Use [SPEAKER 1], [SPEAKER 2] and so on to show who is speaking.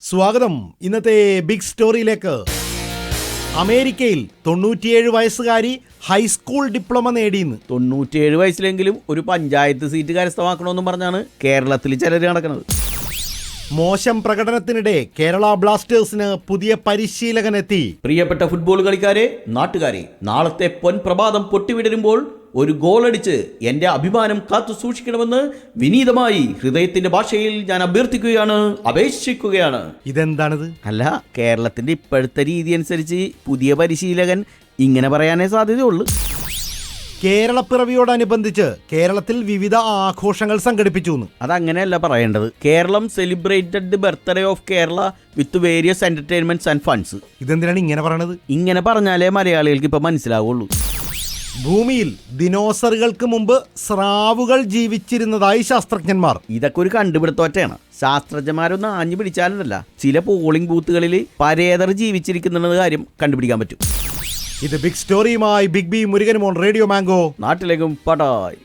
[SPEAKER 1] സ്വാഗതം ഇന്നത്തെ ബിഗ് സ്റ്റോറിയിലേക്ക്. അമേരിക്കയിൽ 97 വയസ്സുകാരി ഹൈസ്കൂൾ ഡിപ്ലോമ നേടിയെന്ന്.
[SPEAKER 2] 97 വയസ്സിലെങ്കിലും ഒരു പഞ്ചായത്ത് സീറ്റ് കരസ്ഥമാക്കണമെന്നും പറഞ്ഞാണ് കേരളത്തിൽ ചിലർ നടക്കുന്നത്.
[SPEAKER 1] മോശം പ്രകടനത്തിനിടെ കേരള ബ്ലാസ്റ്റേഴ്സിന് പുതിയ പരിശീലകനെത്തി.
[SPEAKER 2] പ്രിയപ്പെട്ട ഫുട്ബോൾ കളിക്കാരെ, നാട്ടുകാരെ, നാളത്തെ പൊൻപ്രഭാതം പൊട്ടിവിടരുമ്പോൾ ഒരു ഗോളടിച്ച് എൻ്റെ അഭിമാനം കാത്തു സൂക്ഷിക്കണമെന്ന് വിനീതമായി ഹൃദയത്തിന്റെ ഭാഷയിൽ ഞാൻ അഭ്യർത്ഥിക്കുകയാണ്, അപേക്ഷിക്കുകയാണ്.
[SPEAKER 1] ഇതെന്താണിത്?
[SPEAKER 2] അല്ല, കേരളത്തിന്റെ ഇപ്പോഴത്തെ രീതി അനുസരിച്ച് പുതിയ പരിശീലകൻ ഇങ്ങനെ പറയാനേ സാധ്യതയുള്ളൂ.
[SPEAKER 1] കേരളപ്പിറവിയോടനുബന്ധിച്ച് കേരളത്തിൽ വിവിധ ആഘോഷങ്ങൾ സംഘടിപ്പിച്ചു.
[SPEAKER 2] അതങ്ങനെയല്ല പറയേണ്ടത്. Keralam celebrated the birthday of Kerala with various entertainments and funds.
[SPEAKER 1] ഇതെന്തിനാണ് ഇങ്ങനെ പറയണത്?
[SPEAKER 2] ഇങ്ങനെ പറഞ്ഞാലേ മലയാളികൾക്ക് ഇപ്പൊ മനസ്സിലാവുള്ളൂ.
[SPEAKER 1] ഭൂമിയിൽ ദിനോസറുകൾക്ക് മുമ്പ് സ്രാവുകൾ ജീവിച്ചിരുന്നതായി ശാസ്ത്രജ്ഞന്മാർ.
[SPEAKER 2] ഇതൊക്കെ ഒരു കണ്ടുപിടുത്തോറ്റാണ്. ശാസ്ത്രജ്ഞന്മാരൊന്നും ആഞ്ഞു പിടിച്ചാലല്ല, ചില പോളിംഗ് ബൂത്തുകളിൽ പരേതർ ജീവിച്ചിരിക്കുന്ന കാര്യം കണ്ടുപിടിക്കാൻ പറ്റും.
[SPEAKER 1] ഇത് ബിഗ് സ്റ്റോറിയുമായി ബിഗ് ബി മുരുകനുമോൻ റേഡിയോ മാംഗോ.
[SPEAKER 2] നാട്ടിലേക്കും പടായി.